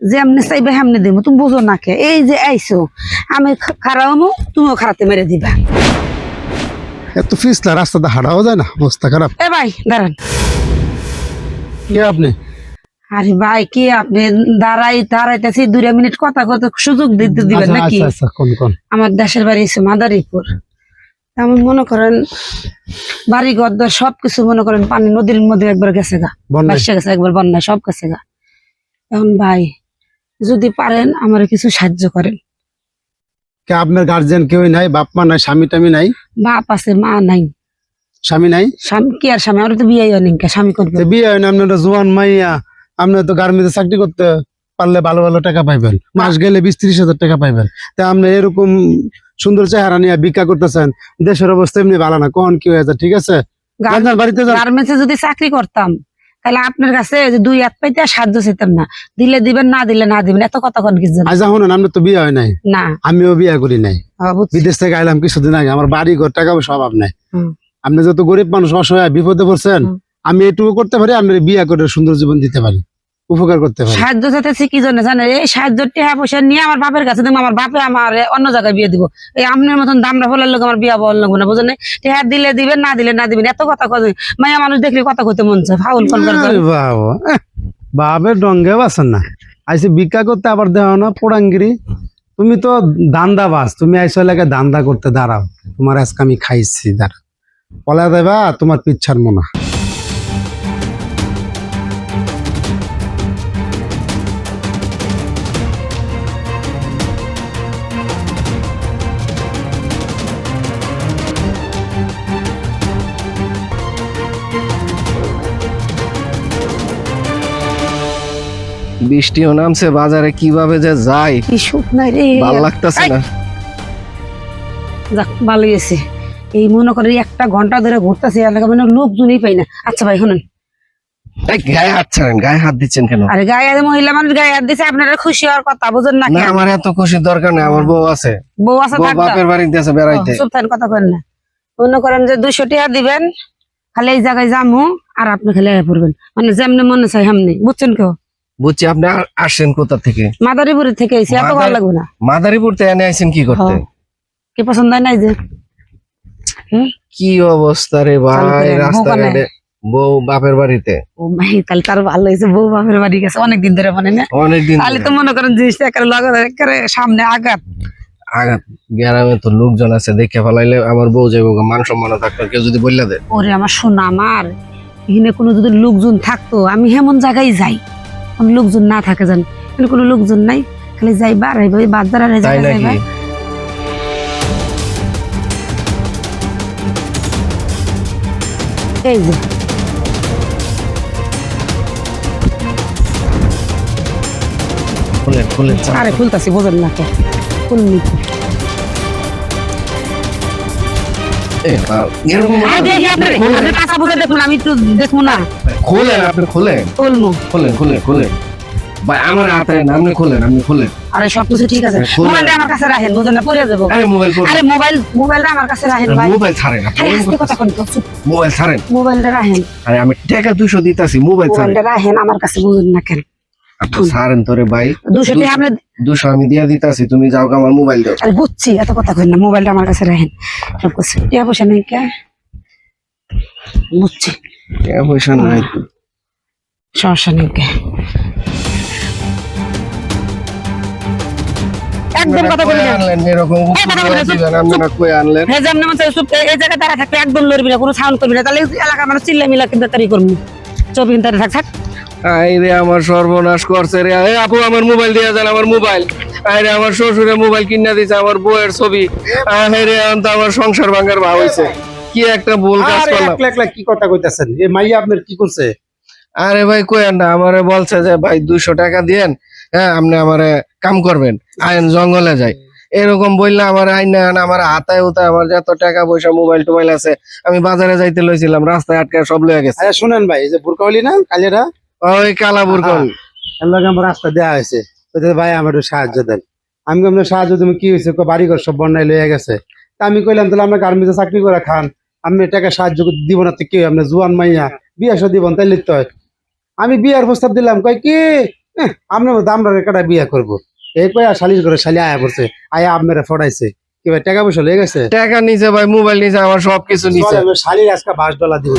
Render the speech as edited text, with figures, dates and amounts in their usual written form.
যে এমনি চাইবে হেমনি দিব, তুমি বুঝো না কে? এই যে আইসো, আমি খারাপ হমু, তুমিও খারাপতে মেরে দিবা। এত ফিসলা রাস্তাতে হাঁটাও যায় না, অবস্থা খারাপ। এ ভাই দাঁড়ান। কে আপনি? আরে ভাই কি আপনি দাঁড়াইতেছি 2 মিনিট কথা কথা সুযোগ দিতে দিবেন নাকি? কোন আমার দেশের বাড়ি হচ্ছে মাদারীপুর। আমি মনে করেন বাড়ি ঘর দর সবকিছু মনে করেন পানি নদীর মধ্যে একবার গেছে গা, ভাসে গেছে একবার, বন্যায় সব গেছে গা। এখন ভাই যদি পারেন আমার কিছু সাহায্য করেন। কে আপনার গার্জিয়ান কেউ নাই? বাপ মা নাই? স্বামী টামি নাই? বাপ আছে, মা নাই। স্বামী নাই? স্বামী কি আর স্বামী? আমার তো বিয়ে হয়নি, স্বামী করবে? বিয়ে হয় না, আপনার জোয়ান মাইয়া, আপনি তো গার্মেন্টে চাকরি করতে পারলে ভালো ভালো টাকা পাইবেন, মাস গেলে 20-30 হাজার টাকা পাইবেন। তা আপনি এরকম সুন্দর চেহারা নিয়ে ভিক্ষা করতেছেন, দেশের অবস্থা এমনি ভালো না, কোন কি হয়ে যায়? ঠিক আছে, বাড়িতে যান। গার্মেন্টসে যদি চাকরি করতাম তাহলে আপনার কাছে যে 2 হাত পাইতে সাহায্য চাইতাম না, দিলে দিবেন, না দিলে না দিবেন, এত কথা কোন কিছু আজ শুনেন, আপনার তো বিয়ে হয় নাই, না আমিও বিয়ে করি নাই, বিদেশ থেকে আইলাম কিছুদিন আগে, আমার বাড়ি ঘর টাকা পয়সা অভাব নাই। আপনি যত গরিব মানুষ, অসহায়, বিপদে পড়ছেন, আমি এটুকু করতে পারি, আপনার বিয়ে করে সুন্দর জীবন দিতে পারি, উপকার করতে পারি। সাহায্য চাইতেছি কি জন্য জানেন? এই সাহায্য টাকা পয়সা নিয়ে আমার বাপের কাছে দেবো, আমার বাপে আমার অন্য জায়গায় বিয়ে দিব। এই আপনার মতন দামরা ফলার লোক আমার বিয়ে বল লাগবো না, বুঝলেন? টাকা দিলে দিবেন, না দিলে না দিবেন, এত কথা কথা মাইয়া মানুষ দেখলে কথা কইতে মন চায়, ফাউল ফোন করে। বাপের ডঙ্গে বাসেন না, আইসি ভিক্ষা করতে, আবার দেওয়া না পোড়াঙ্গিরি। তুমি তো দান্দাবাজ, তুমি আইসো এলাকায় দান্দা করতে দাঁড়াও, তোমার আজকে আমি খাইছি, দাঁড়া পলা দেবা তোমার পিচ্ছার মোনা। বৃষ্টিও নামছে, বাজারে কিভাবে যে যাই কি সুখ নাই রে, ভালো লাগতেছে না। যাক ভালোই আছে। এই মনে করেন 1 ঘন্টা ধরে ঘুরতেছি, এলাকা মানে লোকজনই পাই না। আচ্ছা ভাই শুনুন, গায়ে হাত ছাড়েন, গায়ে হাত দিচ্ছেন কেন? আরে গায়ে মহিলা মানুষ গায়ে হাত দিছে, আপনারা খুশি হওয়ার কথা, বুঝেন না? না, আমার এত খুশির দরকার নেই, আমার বউ আছে, বউ আছে, বউ বাপের বাড়িতে আছে বেড়াইতে। চুপ থাকেন, কথা করেন না। মনে করেন যে 200 টাকা দিবেন, খালি এই জায়গায় যামু, আর আপনি খালি আয়া পড়বেন, মানে যেমনি মনে চাই হেমনি, বুঝছেন? কেউ বুঝছি। আপনি আসছেন কোথা থেকে? মাদারীপুরের থেকে আইছি, এত ভালো লাগবে না? মাদারীপুর থেকে এনে আইছেন কি করতে? কি পছন্দ হয় নাই যে? কি অবস্থা রে ভাই, রাস্তাঘাটে বউ বাপের বাড়িতে। ও ভাই, তাহলে তার ভালো হয়েছে, বউ বাপের বাড়ি গেছে অনেকদিন ধরে, মানে না? অনেকদিন তাহলে তো মনে করেন জিনিসটা একেবারে সামনে আঘাত। আঘাত। গ্রামে তো লোকজন আছে, দেখে ফেলাইলে আমার বউ যাবো, মান সম্মান থাকতো, কেউ যদি বললে দেয়। ওরে আমার সোনা, আমার এখানে কোনো যদি লোকজন থাকতো, আমি হেমন জায়গায় যাই, কোনো লোকজন না থাকে জান, কিন্তু কোনো লোকজন নাই, খালি যাইবা আর আইবা, বাজার আর তাই যাইবা। নাকি? এই যে খুলেন খুলেন। আরে খুলতাছি, বোঝেন না কে? খুলনি দেখুন, আমি একটু দেখবো না? খুলেন, আপনি খুলেন, খুলবো, খুলেন খুলেন খুলেন ভাই, আমার হাতে আপনি খুলেন, আপনি খুলেন। আরে সবকিছু ঠিক আছে, মোবাইলটা আমার কাছে রাখেন, বুঝলেন না? পড়ে যাবো। আরে মোবাইল, আরে মোবাইলটা আমার কাছে রাখেন ভাই। মোবাইল ছাড়েন, আরে আস্তে কথা কন তো, মোবাইল ছাড়েন। মোবাইলটা রাখেন, আরে আমি টাকা 200 দিতাছি, মোবাইল ছাড়েন। মোবাইলটা রাখেন আমার কাছে, বুঝলেন না কেন? আপনি ছাড়েন তোরে ভাই। 200 টাকা আপনি 200 আমি দিয়া দিতাছি, তুমি যাও, আমার মোবাইল দাও। আরে বুঝছি, এত কথা কই না, মোবাইলটা আমার কাছে রাখেন। সব কিছু টাকা পয়সা নেই কে? বুঝছি, টাকা পয়সা নাই তো। সমস্যা নেই কে? একদম কথা বলি না। আনলেন এরকম দিবেন, আপনি না কই আনলেন? হ্যাঁ, যেমন মন চাই চুপ এই জায়গায় দাঁড়া থাকতে, একদম লড়বি না, কোনো সাউন্ড করবি না, তাহলে এলাকার মানুষ চিল্লা মিলা কিন্তু তাড়ি করবো। 24 ঘন্টা থাক থাক। আই রে, আমার সর্বনাশ করছে রে। এই আপু, আমার মোবাইল দিয়ে যান, আমার মোবাইল। আই রে, আমার শ্বশুরে মোবাইল কিনা দিছে, আমার বউয়ের ছবি। আই রে, আমার সংসার ভাঙার ভাব হইছে। কি একটা ভুল কাজ করলাম। একলা কি কথা কইতাছেন? এই মাইয়া আপনার কি করছে? আরে ভাই কইেন না, আমারে বলছে যে ভাই 200 টাকা দিয়েন, হ্যাঁ আপনি আমারে কাম করবেন, আইন জঙ্গলে যাই, এরকম বললে আমার আইন না, আমার হাতায় উতায় আমার যত টাকা পয়সা মোবাইল টোবাইল আছে, আমি বাজারে যাইতে লইছিলাম, রাস্তায় আটকে সব লয়ে গেছে। আচ্ছা শুনেন ভাই, এই যে বুরকাওয়ালি না কালিয়ারা, ওই কালা বুরকাওয়ালি, আমার রাস্তা দেওয়া হয়েছে, ভাই আমার একটু সাহায্য দেন। আমি আপনার সাহায্য, তুমি কি হয়েছে? বাড়ি ঘর সব বন্যায় লইয়া গেছে। তা আমি কইলাম তাহলে আপনার গার্মেন্টে চাকরি করে খান, আপনি টাকা সাহায্য দিব না তো কি? আপনার জুয়ান মাইয়া, বিয়া সা দিবেন তাইলে তো হয়। আমি বিয়ার প্রস্তাব দিলাম, কয় কি আপনার মতো আমরা একটা বিয়া করবো এই কয়া শালির করে শালি আয়া পড়ছে আয়া আপনারা ফটাইছে কি ভাই টাকা পয়সা লেগে গেছে টাকা নিছে ভাই, মোবাইল নিছে, আমার সবকিছু নিছে। শালির আজকে $5 দিব